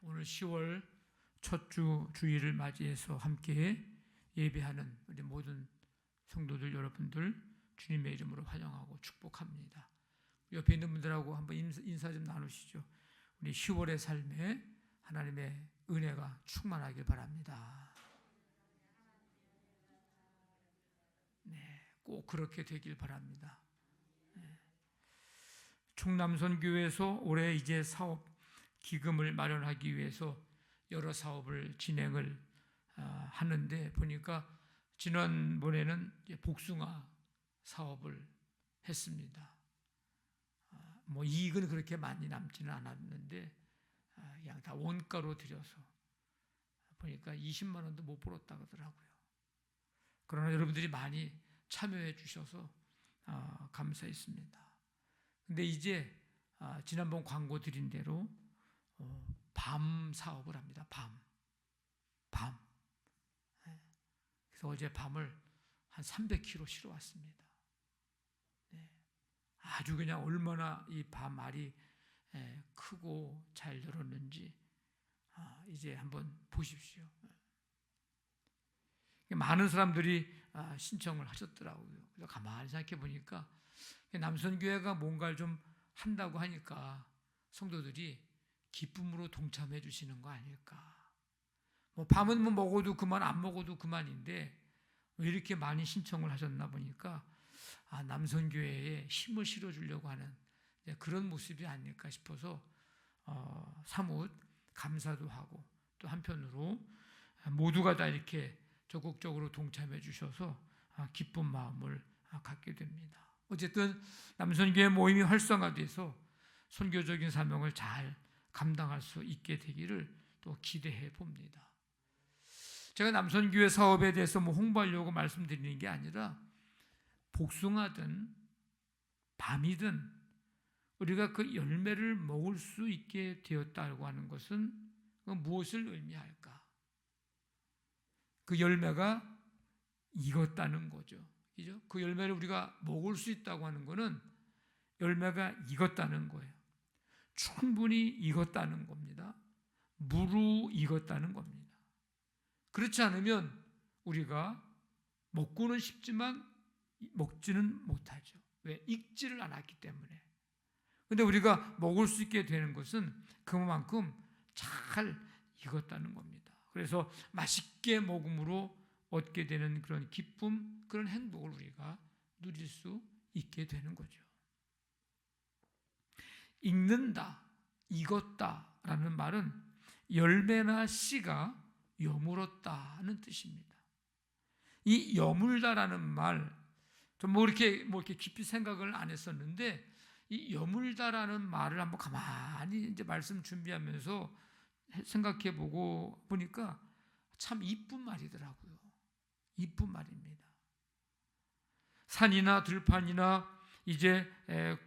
오늘 10월 첫 주 주일을 맞이해서 함께 예배하는 우리 모든 성도들 여러분들 주님의 이름으로 환영하고 축복합니다. 옆에 있는 분들하고 한번 인사 좀 나누시죠. 우리 10월의 삶에 하나님의 은혜가 충만하길 바랍니다. 네, 꼭 그렇게 되길 바랍니다. 네. 충남선교회에서 올해 이제 사업 기금을 마련하기 위해서 여러 사업을 진행을 하는데 보니까 지난번에는 복숭아 사업을 했습니다. 뭐 이익은 그렇게 많이 남지는 않았는데 그냥 다 원가로 들여서 보니까 20만 원도 못 벌었다 그러더라고요. 그러나 여러분들이 많이 참여해 주셔서 감사했습니다. 근데 이제 지난번 광고 드린 대로 밤 사업을 합니다. 밤. 그래서 어제 밤을 한 300kg 실어 왔습니다. 네. 아주 그냥 얼마나 이 밤 알이 크고 잘 열었는지 이제 한번 보십시오. 많은 사람들이 신청을 하셨더라고요. 그래서 가만히 생각해 보니까 남선교회가 뭔가를 좀 한다고 하니까 성도들이 기쁨으로 동참해 주시는 거 아닐까. 뭐 밤은 뭐 먹어도 그만 안 먹어도 그만인데 왜 이렇게 많이 신청을 하셨나 보니까 남선교회에 힘을 실어주려고 하는 그런 모습이 아닐까 싶어서 사뭇 감사도 하고 또 한편으로 모두가 다 이렇게 적극적으로 동참해 주셔서 기쁜 마음을 갖게 됩니다. 어쨌든 남선교회 모임이 활성화돼서 선교적인 사명을 잘 감당할 수 있게 되기를 또 기대해 봅니다. 제가 남선교회 사업에 대해서 뭐 홍보하려고 말씀드리는 게 아니라 복숭아든 밤이든 우리가 그 열매를 먹을 수 있게 되었다고 하는 것은 무엇을 의미할까? 그 열매가 익었다는 거죠. 그죠? 그 열매를 우리가 먹을 수 있다고 하는 것은 열매가 익었다는 거예요. 충분히 익었다는 겁니다. 무르 익었다는 겁니다. 그렇지 않으면 우리가 먹고는 싶지만 먹지는 못하죠. 왜? 익지를 않았기 때문에. 그런데 우리가 먹을 수 있게 되는 것은 그만큼 잘 익었다는 겁니다. 그래서 맛있게 먹음으로 얻게 되는 그런 기쁨, 그런 행복을 우리가 누릴 수 있게 되는 거죠. 익는다, 익었다라는 말은 열매나 씨가 여물었다는 뜻입니다. 이 여물다라는 말, 좀 이렇게 깊이 생각을 안 했었는데 이 여물다라는 말을 한번 가만히 이제 말씀 준비하면서 생각해 보고 보니까 참 이쁜 말이더라고요. 이쁜 말입니다. 산이나 들판이나 이제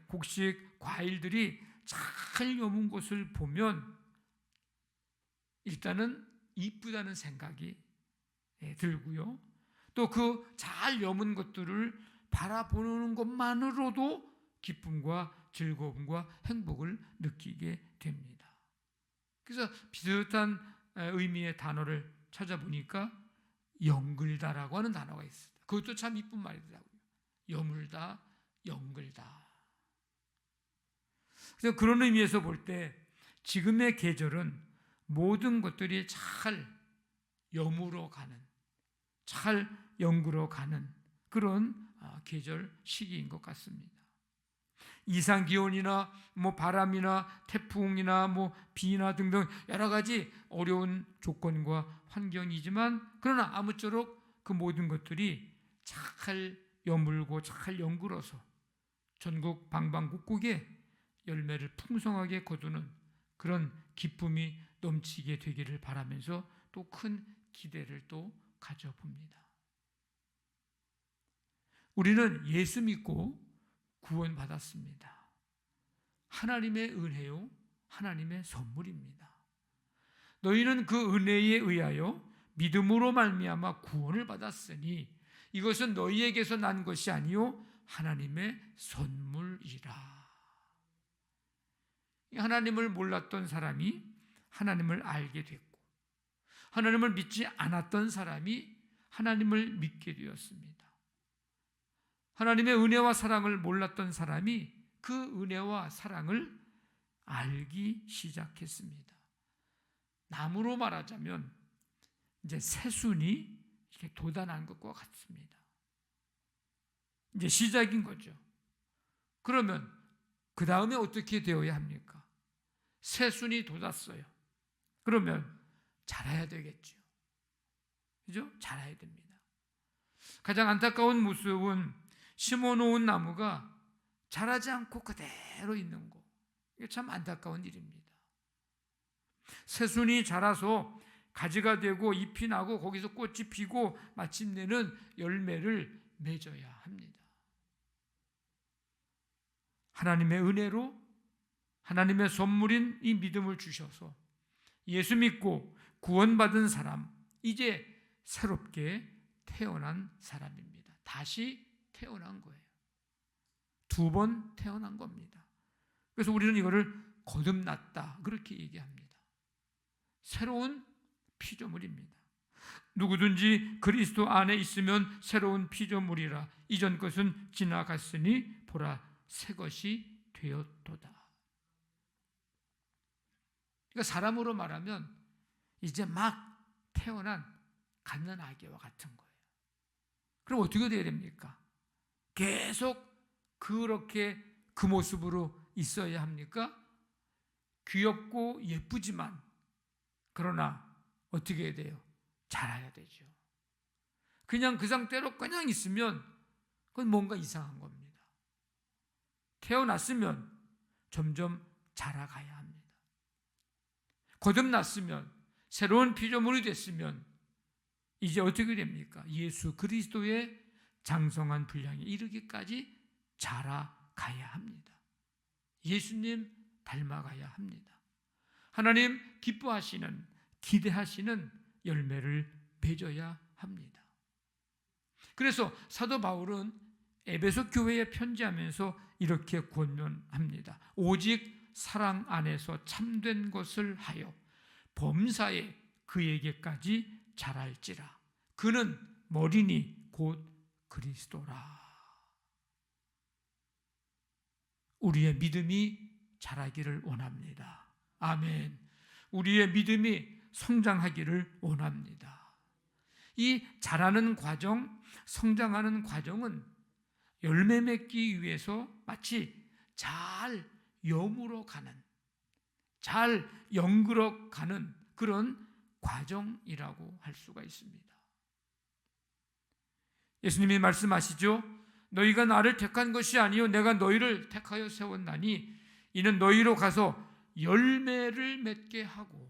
곡식 과일들이 잘 여문 것을 보면 일단은 이쁘다는 생각이 들고요. 또 그 잘 여문 것들을 바라보는 것만으로도 기쁨과 즐거움과 행복을 느끼게 됩니다. 그래서 비슷한 의미의 단어를 찾아보니까 영글다라고 하는 단어가 있습니다. 그것도 참 이쁜 말이더라고요. 여물다, 영글다. 그래서 그런 의미에서 볼 때 지금의 계절은 모든 것들이 잘 여물어 가는, 잘 연구러 가는 그런 계절 시기인 것 같습니다. 이상 기온이나 뭐 바람이나 태풍이나 뭐 비나 등등 여러 가지 어려운 조건과 환경이지만 그러나 아무쪼록 그 모든 것들이 잘 여물고 잘 연구러서 전국 방방곡곡에 열매를 풍성하게 거두는 그런 기쁨이 넘치게 되기를 바라면서 또 큰 기대를 또 가져봅니다. 우리는 예수 믿고 구원받았습니다. 하나님의 은혜요, 하나님의 선물입니다. 너희는 그 은혜에 의하여 믿음으로 말미암아 구원을 받았으니 이것은 너희에게서 난 것이 아니요 하나님의 선물이라. 하나님을 몰랐던 사람이 하나님을 알게 됐고, 하나님을 믿지 않았던 사람이 하나님을 믿게 되었습니다. 하나님의 은혜와 사랑을 몰랐던 사람이 그 은혜와 사랑을 알기 시작했습니다. 나무로 말하자면 이제 새순이 이렇게 돋아난 것과 같습니다. 이제 시작인 거죠. 그러면 그 다음에 어떻게 되어야 합니까? 새순이 돋았어요. 그러면 자라야 되겠죠. 그죠? 자라야 됩니다. 가장 안타까운 모습은 심어놓은 나무가 자라지 않고 그대로 있는 거. 이게 참 안타까운 일입니다. 새순이 자라서 가지가 되고 잎이 나고 거기서 꽃이 피고 마침내는 열매를 맺어야 합니다. 하나님의 은혜로 하나님의 선물인 이 믿음을 주셔서 예수 믿고 구원받은 사람, 이제 새롭게 태어난 사람입니다. 다시 태어난 거예요. 2번 태어난 겁니다. 그래서 우리는 이거를 거듭났다, 그렇게 얘기합니다. 새로운 피조물입니다. 누구든지 그리스도 안에 있으면 새로운 피조물이라. 이전 것은 지나갔으니 보라 새 것이 되었도다. 그러니까 사람으로 말하면 이제 막 태어난 갓난아기와 같은 거예요. 그럼 어떻게 돼야 됩니까? 계속 그렇게 그 모습으로 있어야 합니까? 귀엽고 예쁘지만, 그러나 어떻게 해야 돼요? 자라야 되죠. 그냥 그 상태로 그냥 있으면 그건 뭔가 이상한 겁니다. 태어났으면 점점 자라가야 합니다. 거듭났으면, 새로운 피조물이 됐으면 이제 어떻게 됩니까? 예수 그리스도의 장성한 분량에 이르기까지 자라가야 합니다. 예수님 닮아가야 합니다. 하나님 기뻐하시는, 기대하시는 열매를 맺어야 합니다. 그래서 사도 바울은 에베소 교회에 편지하면서 이렇게 권면합니다. 오직 사랑 안에서 참된 것을 하여 범사에 그에게까지 자랄지라. 그는 머리니 곧 그리스도라. 우리의 믿음이 자라기를 원합니다. 아멘. 우리의 믿음이 성장하기를 원합니다. 이 자라는 과정, 성장하는 과정은 열매 맺기 위해서 마치 잘 여물어 가는, 잘 연그러 가는 그런 과정이라고 할 수가 있습니다. 예수님이 말씀하시죠. 너희가 나를 택한 것이 아니요 내가 너희를 택하여 세웠나니 이는 너희로 가서 열매를 맺게 하고.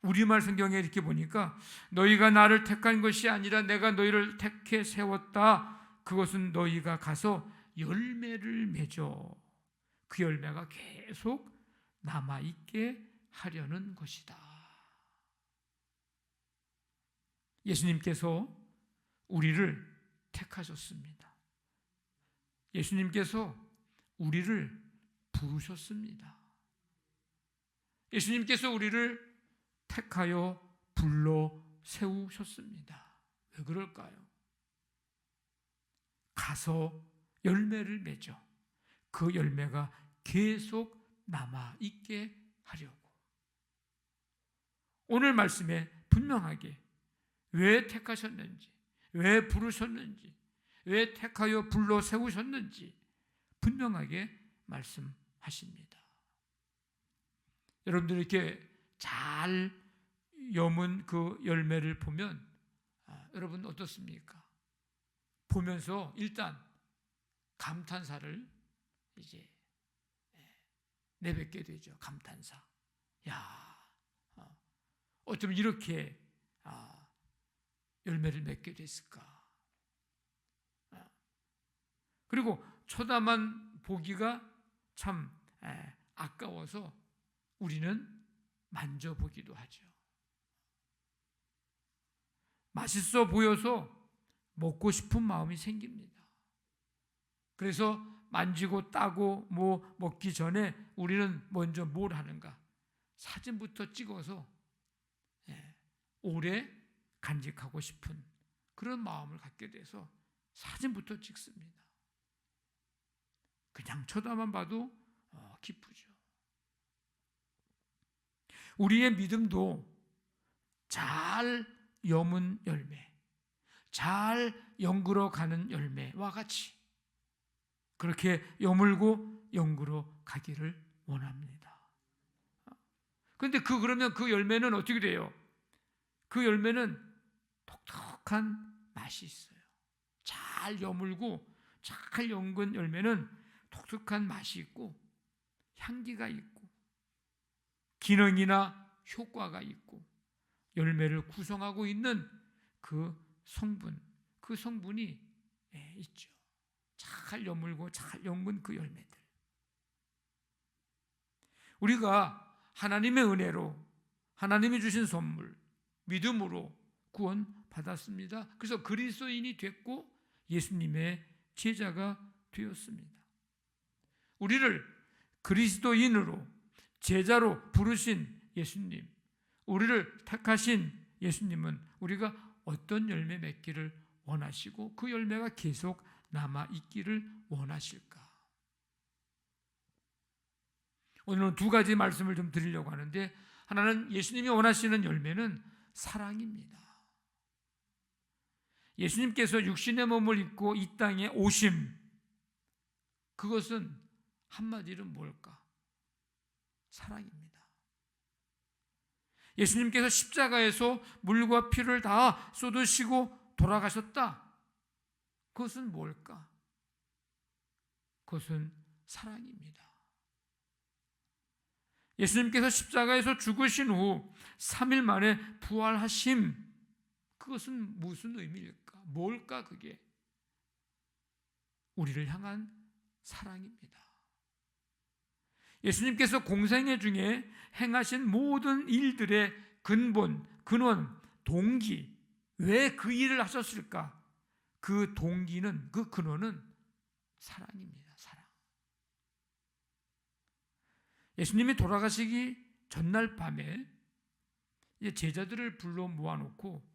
우리말 성경에 이렇게 보니까 너희가 나를 택한 것이 아니라 내가 너희를 택해 세웠다. 그것은 너희가 가서 열매를 맺어 그 열매가 계속 남아있게 하려는 것이다. 예수님께서 우리를 택하셨습니다. 예수님께서 우리를 부르셨습니다. 예수님께서 우리를 택하여 불러 세우셨습니다. 왜 그럴까요? 가서 열매를 맺어 그 열매가 계속 남아있게 하려고. 오늘 말씀에 분명하게 왜 택하셨는지, 왜 부르셨는지, 왜 택하여 불러 세우셨는지 분명하게 말씀하십니다. 여러분들 이렇게 잘 여문 그 열매를 보면 여러분 어떻습니까? 보면서 일단 감탄사를 이제 내뱉게 되죠. 감탄사. 야, 어쩜 이렇게 열매를 맺게 됐을까? 그리고 쳐다만 보기가 참 아까워서 우리는 만져보기도 하죠. 맛있어 보여서 먹고 싶은 마음이 생깁니다. 그래서 만지고 따고 뭐 먹기 전에 우리는 먼저 뭘 하는가? 사진부터 찍어서 오래 간직하고 싶은 그런 마음을 갖게 돼서 사진부터 찍습니다. 그냥 쳐다만 봐도 기쁘죠. 우리의 믿음도 잘 여문 열매, 잘 연그러 가는 열매와 같이 그렇게 여물고 연그러 가기를 원합니다. 그런데 그러면 그 열매는 어떻게 돼요? 그 열매는 독특한 맛이 있어요. 잘 여물고 잘 연근 열매는 독특한 맛이 있고 향기가 있고 기능이나 효과가 있고 열매를 구성하고 있는 그 성분이 있죠. 잘 여물고 잘 연근 그 열매들. 우리가 하나님의 은혜로 하나님이 주신 선물 믿음으로 구원받았습니다. 그래서 그리스도인이 됐고 예수님의 제자가 되었습니다. 우리를 그리스도인으로 제자로 부르신 예수님, 우리를 택하신 예수님은 우리가 어떤 열매 맺기를 원하시고 그 열매가 계속 남아있기를 원하실까? 오늘은 두 가지 말씀을 좀 드리려고 하는데, 하나는 예수님이 원하시는 열매는 사랑입니다. 예수님께서 육신의 몸을 입고 이 땅에 오심, 그것은 한마디로 뭘까? 사랑입니다. 예수님께서 십자가에서 물과 피를 다 쏟으시고 돌아가셨다. 그것은 뭘까? 그것은 사랑입니다. 예수님께서 십자가에서 죽으신 후 3일 만에 부활하심, 그것은 무슨 의미일까? 뭘까 그게? 우리를 향한 사랑입니다. 예수님께서 공생애 중에 행하신 모든 일들의 근본, 근원, 동기, 왜 그 일을 하셨을까? 그 동기는, 그 근원은 사랑입니다. 사랑. 예수님이 돌아가시기 전날 밤에 제자들을 불러 모아놓고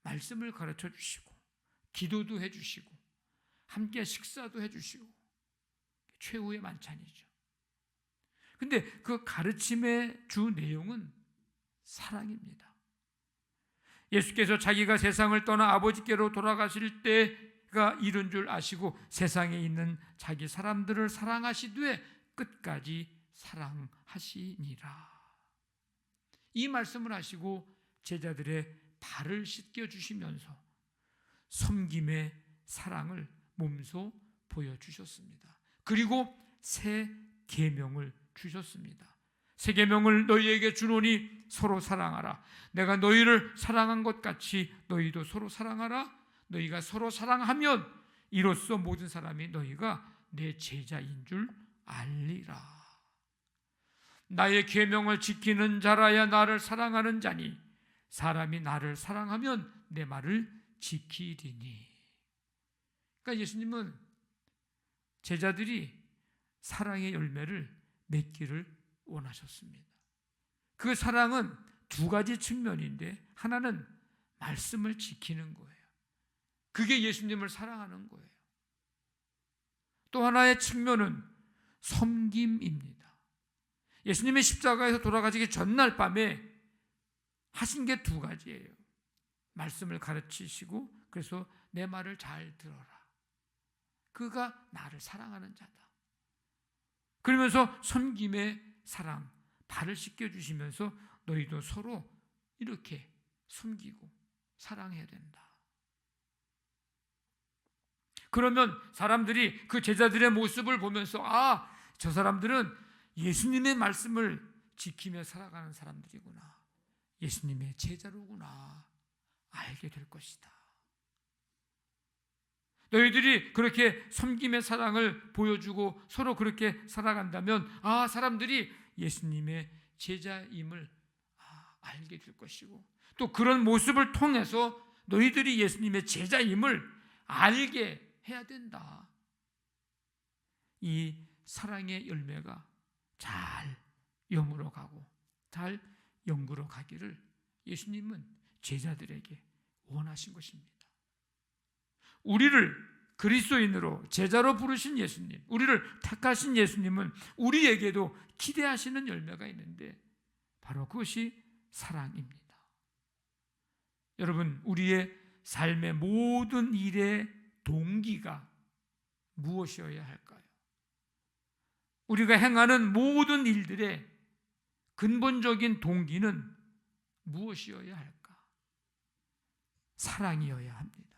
말씀을 가르쳐 주시고 기도도 해주시고 함께 식사도 해주시고 최후의 만찬이죠. 근데 그 가르침의 주 내용은 사랑입니다. 예수께서 자기가 세상을 떠나 아버지께로 돌아가실 때가 이른 줄 아시고 세상에 있는 자기 사람들을 사랑하시되 끝까지 사랑하시니라. 이 말씀을 하시고 제자들의 발을 씻겨주시면서 섬김의 사랑을 몸소 보여주셨습니다. 그리고 새 계명을 주셨습니다. 새 계명을 너희에게 주노니 서로 사랑하라. 내가 너희를 사랑한 것 같이 너희도 서로 사랑하라. 너희가 서로 사랑하면 이로써 모든 사람이 너희가 내 제자인 줄 알리라. 나의 계명을 지키는 자라야 나를 사랑하는 자니 사람이 나를 사랑하면 내 말을 지키리니. 그러니까 예수님은 제자들이 사랑의 열매를 맺기를 원하셨습니다. 그 사랑은 두 가지 측면인데, 하나는 말씀을 지키는 거예요. 그게 예수님을 사랑하는 거예요. 또 하나의 측면은 섬김입니다. 예수님의 십자가에서 돌아가시기 전날 밤에 하신 게 두 가지예요. 말씀을 가르치시고 그래서 내 말을 잘 들어라. 그가 나를 사랑하는 자다. 그러면서 섬김의 사랑, 발을 씻겨주시면서 너희도 서로 이렇게 섬기고 사랑해야 된다. 그러면 사람들이 그 제자들의 모습을 보면서 저 사람들은 예수님의 말씀을 지키며 살아가는 사람들이구나. 예수님의 제자로구나. 알게 될 것이다. 너희들이 그렇게 섬김의 사랑을 보여주고 서로 그렇게 살아간다면 사람들이 예수님의 제자임을 알게 될 것이고, 또 그런 모습을 통해서 너희들이 예수님의 제자임을 알게 해야 된다. 이 사랑의 열매가 잘 영으로 가고 잘 영구로 가기를 예수님은 제자들에게 원하신 것입니다. 우리를 그리스도인으로 제자로 부르신 예수님, 우리를 택하신 예수님은 우리에게도 기대하시는 열매가 있는데 바로 그것이 사랑입니다. 여러분, 우리의 삶의 모든 일의 동기가 무엇이어야 할까요? 우리가 행하는 모든 일들의 근본적인 동기는 무엇이어야 할까? 사랑이어야 합니다.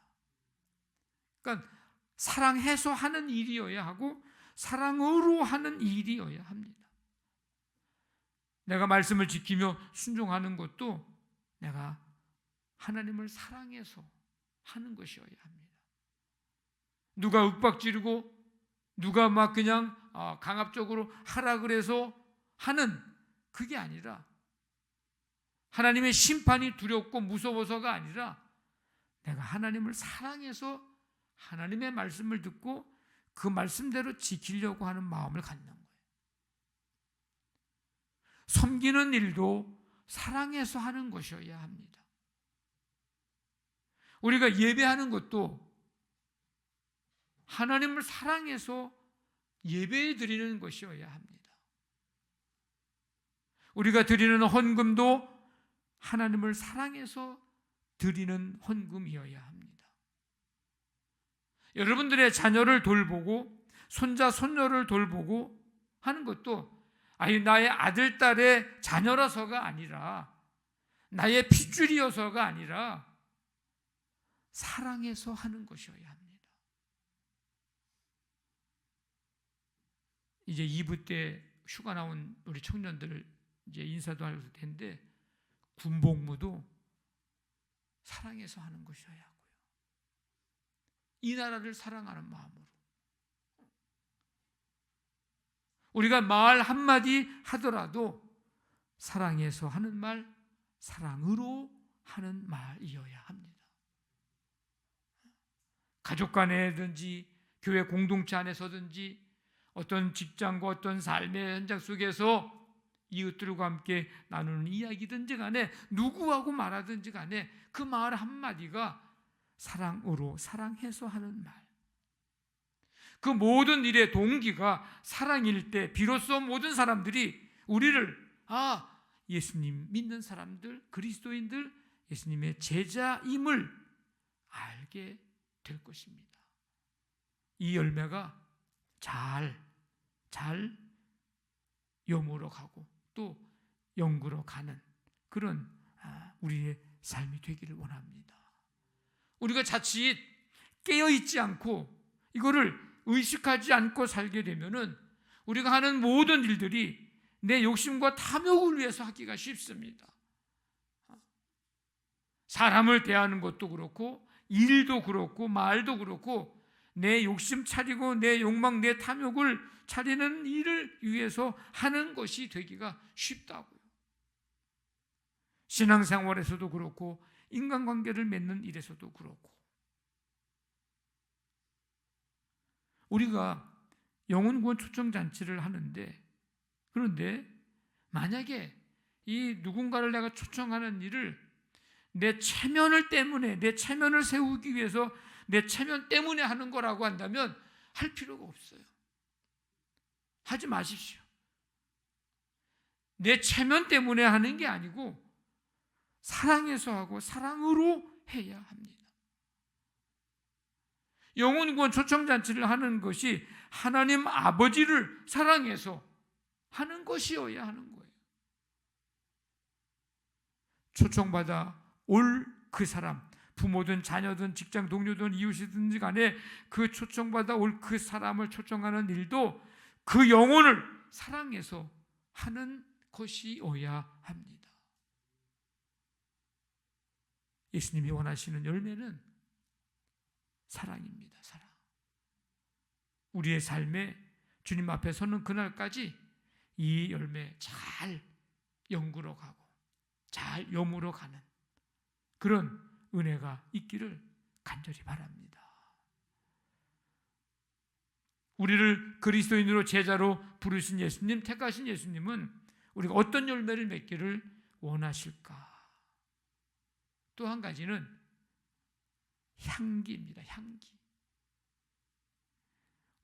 그러니까 사랑해서 하는 일이어야 하고 사랑으로 하는 일이어야 합니다. 내가 말씀을 지키며 순종하는 것도 내가 하나님을 사랑해서 하는 것이어야 합니다. 누가 윽박지르고 누가 막 그냥 강압적으로 하라 그래서 하는 그게 아니라 하나님의 심판이 두렵고 무서워서가 아니라 내가 하나님을 사랑해서 하나님의 말씀을 듣고 그 말씀대로 지키려고 하는 마음을 갖는 거예요. 섬기는 일도 사랑해서 하는 것이어야 합니다. 우리가 예배하는 것도 하나님을 사랑해서 예배해 드리는 것이어야 합니다. 우리가 드리는 헌금도 하나님을 사랑해서 드리는 헌금이어야 합니다. 여러분들의 자녀를 돌보고 손자, 손녀를 돌보고 하는 것도 나의 아들, 딸의 자녀라서가 아니라 나의 핏줄이어서가 아니라 사랑해서 하는 것이어야 합니다. 이제 2부 때 휴가 나온 우리 청년들 이제 인사도 할 텐데 군복무도 사랑해서 하는 것이어야 하고요. 이 나라를 사랑하는 마음으로 우리가 말 한마디 하더라도 사랑해서 하는 말, 사랑으로 하는 말이어야 합니다. 가족 간에든지 교회 공동체 안에서든지 어떤 직장과 어떤 삶의 현장 속에서 이웃들과 함께 나누는 이야기든지 간에 누구하고 말하든지 간에 그 말 한마디가 사랑으로 사랑해서 하는 말, 그 모든 일의 동기가 사랑일 때 비로소 모든 사람들이 우리를 예수님 믿는 사람들, 그리스도인들, 예수님의 제자임을 알게 될 것입니다. 이 열매가 잘 영으로 가고 또 영구로 가는 그런 우리의 삶이 되기를 원합니다. 우리가 자칫 깨어있지 않고 이거를 의식하지 않고 살게 되면은 우리가 하는 모든 일들이 내 욕심과 탐욕을 위해서 하기가 쉽습니다. 사람을 대하는 것도 그렇고 일도 그렇고 말도 그렇고 내 욕심 차리고 내 욕망, 내 탐욕을 차리는 일을 위해서 하는 것이 되기가 쉽다고요. 신앙생활에서도 그렇고 인간관계를 맺는 일에서도 그렇고 우리가 영혼구원 초청잔치를 하는데 그런데 만약에 이 누군가를 내가 초청하는 일을 내 체면을 때문에 내 체면을 세우기 위해서 내 체면 때문에 하는 거라고 한다면 할 필요가 없어요. 하지 마십시오. 내 체면 때문에 하는 게 아니고 사랑해서 하고 사랑으로 해야 합니다. 영혼구원 초청잔치를 하는 것이 하나님 아버지를 사랑해서 하는 것이어야 하는 거예요. 초청받아 올 그 사람, 부모든 자녀든 직장 동료든 이웃이든지 간에 그 초청받아 올 그 사람을 초청하는 일도 그 영혼을 사랑해서 하는 것이어야 합니다. 예수님이 원하시는 열매는 사랑입니다. 사랑. 우리의 삶에 주님 앞에 서는 그날까지 이 열매 잘 영구로 가고 잘 영으로 가는 그런 은혜가 있기를 간절히 바랍니다. 우리를 그리스도인으로 제자로 부르신 예수님, 택하신 예수님은 우리가 어떤 열매를 맺기를 원하실까? 또 한 가지는 향기입니다. 향기.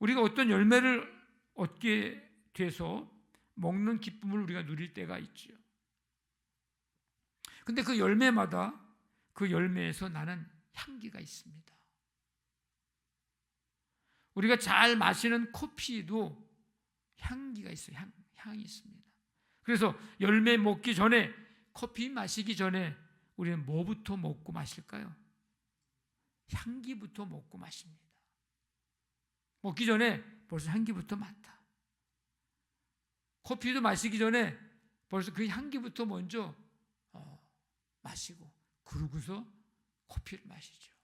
우리가 어떤 열매를 얻게 돼서 먹는 기쁨을 우리가 누릴 때가 있죠. 근데 그 열매마다 그 열매에서 나는 향기가 있습니다. 우리가 잘 마시는 커피도 향기가 있어요. 향이 있습니다. 그래서 열매 먹기 전에, 커피 마시기 전에 우리는 뭐부터 먹고 마실까요? 향기부터 먹고 마십니다. 먹기 전에 벌써 향기부터 맡아. 커피도 마시기 전에 벌써 그 향기부터 먼저 마시고, 그러고서 커피를 마시죠.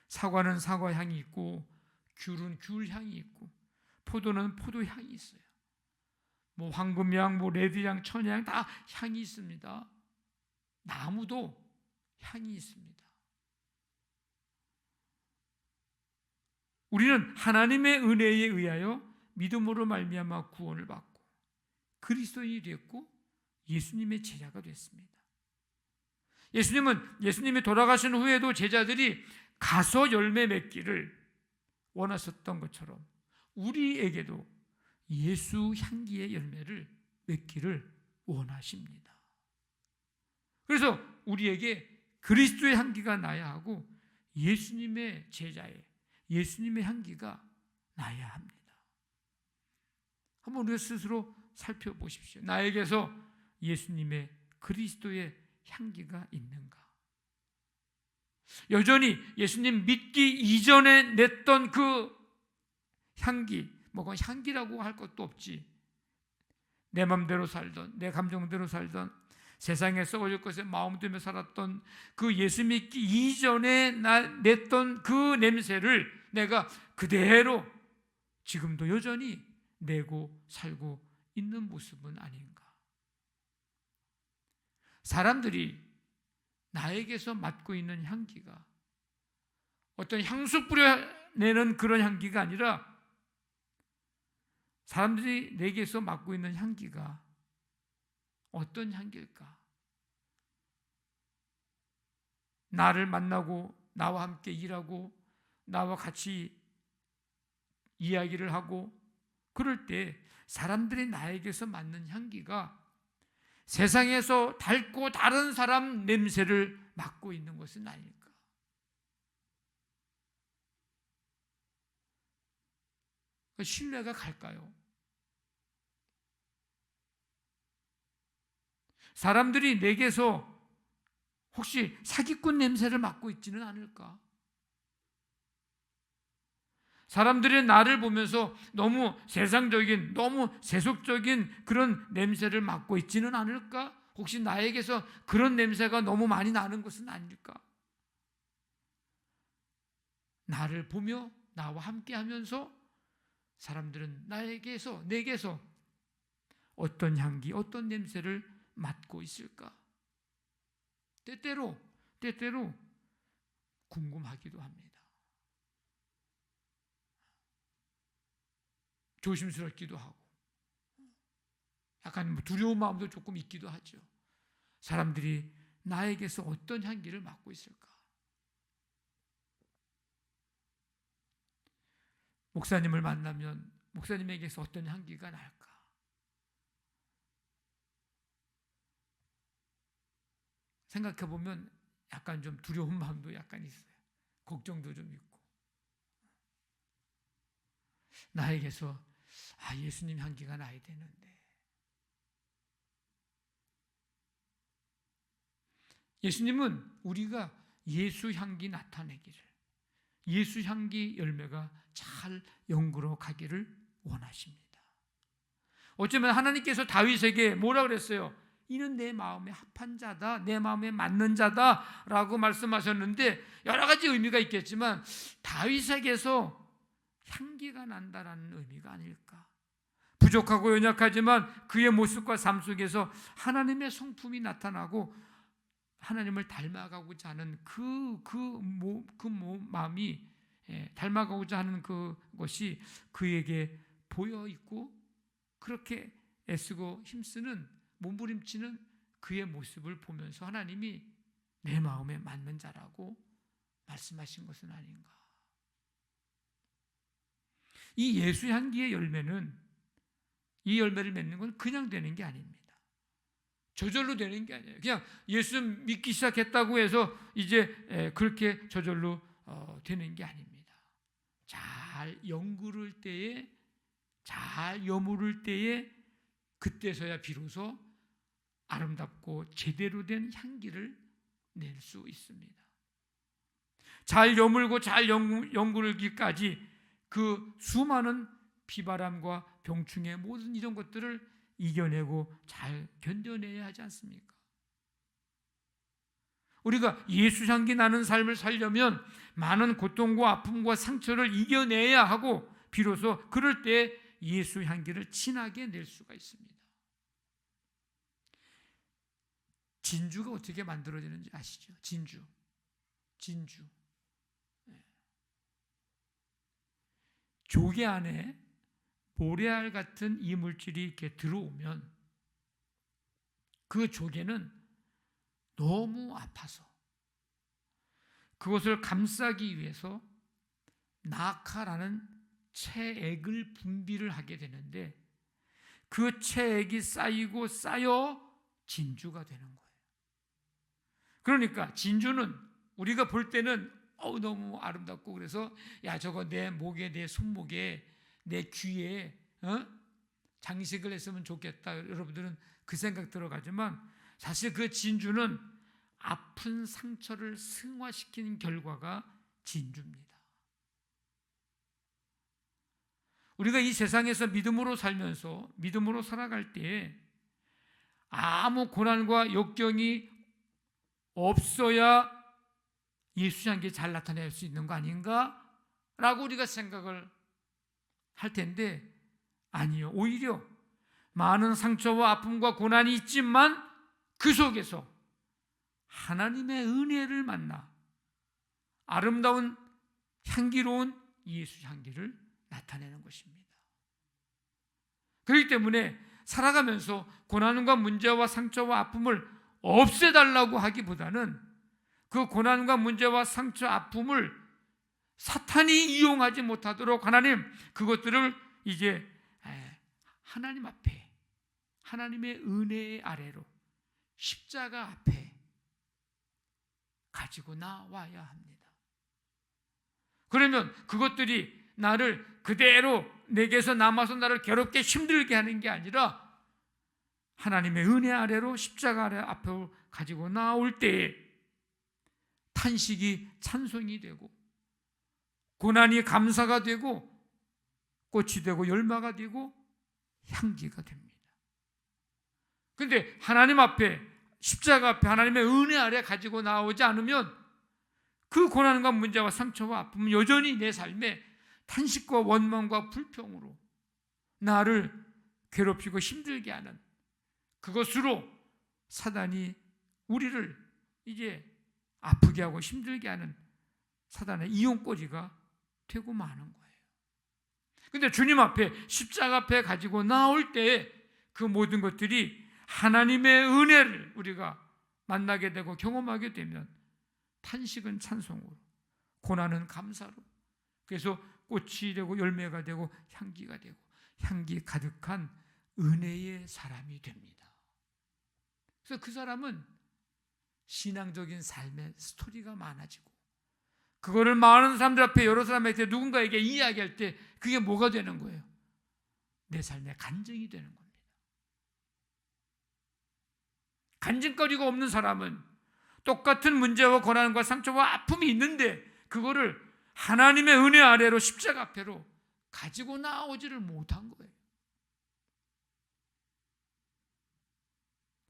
사과는 사과 향이 있고, 귤은 귤 향이 있고, 포도는 포도 향이 있어요. 뭐 황금향, 뭐 레드향, 천향 다 향이 있습니다. 나무도 향이 있습니다. 우리는 하나님의 은혜에 의하여 믿음으로 말미암아 구원을 받고 그리스도인이 됐고 예수님의 제자가 됐습니다. 예수님이 돌아가신 후에도 제자들이 가서 열매 맺기를 원하셨던 것처럼 우리에게도 예수 향기의 열매를 맺기를 원하십니다. 그래서 우리에게 그리스도의 향기가 나야 하고 예수님의 제자의, 예수님의 향기가 나야 합니다. 한번 우리가 스스로 살펴보십시오. 나에게서 예수님의, 그리스도의 향기가 있는가? 여전히 예수님 믿기 이전에 냈던 그 향기, 뭐 향기라고 할 것도 없지. 내 맘대로 살던, 내 감정대로 살던, 세상에 썩어질 것에 마음 들며 살았던 그 예수 믿기 이전에 냈던 그 냄새를 내가 그대로 지금도 여전히 내고 살고 있는 모습은 아닌가? 사람들이 나에게서 맡고 있는 향기가 어떤 향수 뿌려내는 그런 향기가 아니라 사람들이 내게서 맡고 있는 향기가 어떤 향기일까? 나를 만나고 나와 함께 일하고 나와 같이 이야기를 하고 그럴 때 사람들이 나에게서 맡는 향기가 세상에서 닳고 다른 사람 냄새를 맡고 있는 것은 아닐까? 신뢰가 갈까요? 사람들이 내게서 혹시 사기꾼 냄새를 맡고 있지는 않을까? 사람들이 나를 보면서 너무 세상적인, 너무 세속적인 그런 냄새를 맡고 있지는 않을까? 혹시 나에게서 그런 냄새가 너무 많이 나는 것은 아닐까? 나를 보며 나와 함께 하면서 사람들은 내게서 어떤 향기, 어떤 냄새를 맡고 있을까? 때때로 궁금하기도 합니다. 조심스럽기도 하고 약간 두려운 마음도 조금 있기도 하죠. 사람들이 나에게서 어떤 향기를 맡고 있을까? 목사님을 만나면 목사님에게서 어떤 향기가 날까? 생각해보면 약간 좀 두려운 마음도 약간 있어요. 걱정도 좀 있고. 나에게서 예수님 향기가 나야 되는데. 예수님은 우리가 예수 향기 나타내기를, 예수 향기 열매가 잘 연구로 가기를 원하십니다. 어쩌면 하나님께서 다윗에게 뭐라 그랬어요? 이는 내 마음에 합한 자다, 내 마음에 맞는 자다라고 말씀하셨는데 여러 가지 의미가 있겠지만 다윗에게서 향기가 난다라는 의미가 아닐까? 부족하고 연약하지만 그의 모습과 삶 속에서 하나님의 성품이 나타나고 하나님을 닮아가고자 하는 그 마음이 닮아가고자 하는 그것이 그에게 보여 있고 그렇게 애쓰고 힘쓰는 몸부림치는 그의 모습을 보면서 하나님이 내 마음에 맞는 자라고 말씀하신 것은 아닌가. 이 예수 향기의 열매는, 이 열매를 맺는 건 그냥 되는 게 아닙니다. 저절로 되는 게 아니에요. 그냥 예수 믿기 시작했다고 해서 이제 그렇게 저절로 되는 게 아닙니다. 잘 연구를 때에, 잘 여물을 때에 그때서야 비로소 아름답고 제대로 된 향기를 낼 수 있습니다. 잘 여물고 잘 연구를기까지 그 수많은 비바람과 병충해 모든 이런 것들을 이겨내고 잘 견뎌내야 하지 않습니까? 우리가 예수 향기 나는 삶을 살려면 많은 고통과 아픔과 상처를 이겨내야 하고 비로소 그럴 때 예수 향기를 진하게 낼 수가 있습니다. 진주가 어떻게 만들어지는지 아시죠? 진주. 조개 안에 모래알 같은 이물질이 이렇게 들어오면 그 조개는 너무 아파서 그것을 감싸기 위해서 나카라는 체액을 분비를 하게 되는데 그 체액이 쌓이고 쌓여 진주가 되는 거예요. 그러니까 진주는 우리가 볼 때는 너무 아름답고 그래서 야 저거 내 목에, 내 손목에, 내 귀에 장식을 했으면 좋겠다. 여러분들은 그 생각 들어가지만 사실 그 진주는 아픈 상처를 승화시키는 결과가 진주입니다. 우리가 이 세상에서 믿음으로 살면서 믿음으로 살아갈 때 아무 고난과 역경이 없어야 예수 향기 잘 나타낼 수 있는 거 아닌가? 라고 우리가 생각을 할 텐데 아니요. 오히려 많은 상처와 아픔과 고난이 있지만 그 속에서 하나님의 은혜를 만나 아름다운 향기로운 예수 향기를 나타내는 것입니다. 그렇기 때문에 살아가면서 고난과 문제와 상처와 아픔을 없애달라고 하기보다는 그 고난과 문제와 상처, 아픔을 사탄이 이용하지 못하도록 하나님 그것들을 이제 하나님 앞에 하나님의 은혜 아래로 십자가 앞에 가지고 나와야 합니다. 그러면 그것들이 나를 그대로 내게서 남아서 나를 괴롭게 힘들게 하는 게 아니라 하나님의 은혜 아래로 십자가 아래 앞에 가지고 나올 때에 탄식이 찬송이 되고 고난이 감사가 되고 꽃이 되고 열마가 되고 향기가 됩니다. 그런데 하나님 앞에 십자가 앞에 하나님의 은혜 아래 가지고 나오지 않으면 그 고난과 문제와 상처와 아픔은 여전히 내 삶에 탄식과 원망과 불평으로 나를 괴롭히고 힘들게 하는 그것으로 사단이 우리를 이제 아프게 하고 힘들게 하는 사단의 이용거리가 되고 마는 거예요. 그런데 주님 앞에 십자가 앞에 가지고 나올 때 그 모든 것들이 하나님의 은혜를 우리가 만나게 되고 경험하게 되면 탄식은 찬송으로, 고난은 감사로, 그래서 꽃이 되고 열매가 되고 향기가 되고 향기 가득한 은혜의 사람이 됩니다. 그래서 그 사람은 신앙적인 삶의 스토리가 많아지고 그거를 많은 사람들 앞에 여러 사람에게 누군가에게 이야기할 때 그게 뭐가 되는 거예요? 내 삶의 간증이 되는 겁니다. 간증거리가 없는 사람은 똑같은 문제와 고난과 상처와 아픔이 있는데 그거를 하나님의 은혜 아래로 십자가 앞에로 가지고 나오지를 못한 거예요.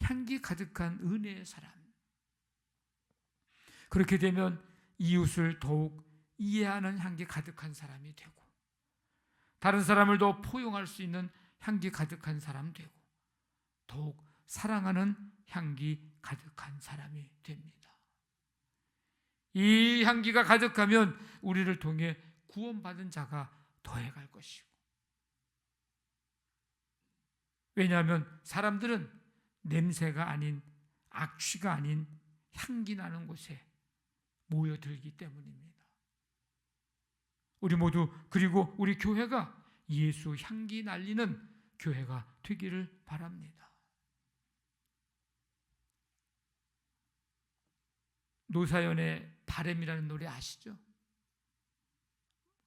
향기 가득한 은혜의 사람. 그렇게 되면 이웃을 더욱 이해하는 향기 가득한 사람이 되고 다른 사람을 더 포용할 수 있는 향기 가득한 사람 되고 더욱 사랑하는 향기 가득한 사람이 됩니다. 이 향기가 가득하면 우리를 통해 구원받은 자가 더해갈 것이고, 왜냐하면 사람들은 냄새가 아닌, 악취가 아닌 향기 나는 곳에 모여들기 때문입니다. 우리 모두, 그리고 우리 교회가 예수 향기 날리는 교회가 되기를 바랍니다. 노사연의 바람이라는 노래 아시죠?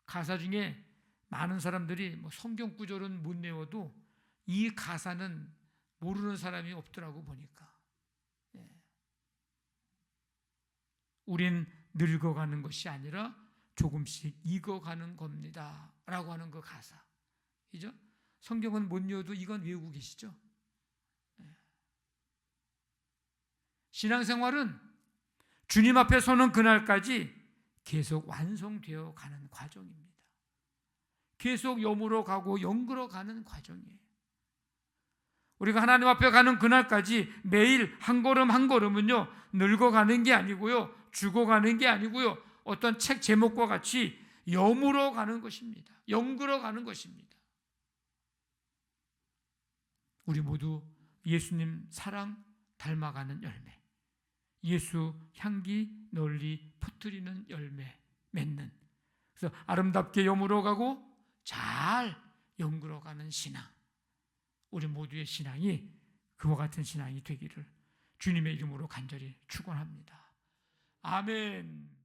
가사 중에 많은 사람들이 성경 구절은 못 외워도 이 가사는 모르는 사람이 없더라고 보니까. 우린 늙어가는 것이 아니라 조금씩 익어가는 겁니다 라고 하는 그 가사, 그죠? 성경은 못 외워도 이건 외우고 계시죠? 신앙생활은 주님 앞에 서는 그날까지 계속 완성되어 가는 과정입니다. 계속 염으로 가고 영으로 가는 과정이에요. 우리가 하나님 앞에 가는 그날까지 매일 한 걸음 한 걸음은요, 늙어가는 게 아니고요, 죽어가는 게 아니고요, 어떤 책 제목과 같이 염으로 가는 것입니다. 영으로 가는 것입니다. 우리 모두 예수님 사랑 닮아가는 열매, 예수 향기 널리 퍼뜨리는 열매 맺는, 그래서 아름답게 염으로 가고 잘 영으로 가는 신앙, 우리 모두의 신앙이 그와 같은 신앙이 되기를 주님의 이름으로 간절히 축원합니다. 아멘.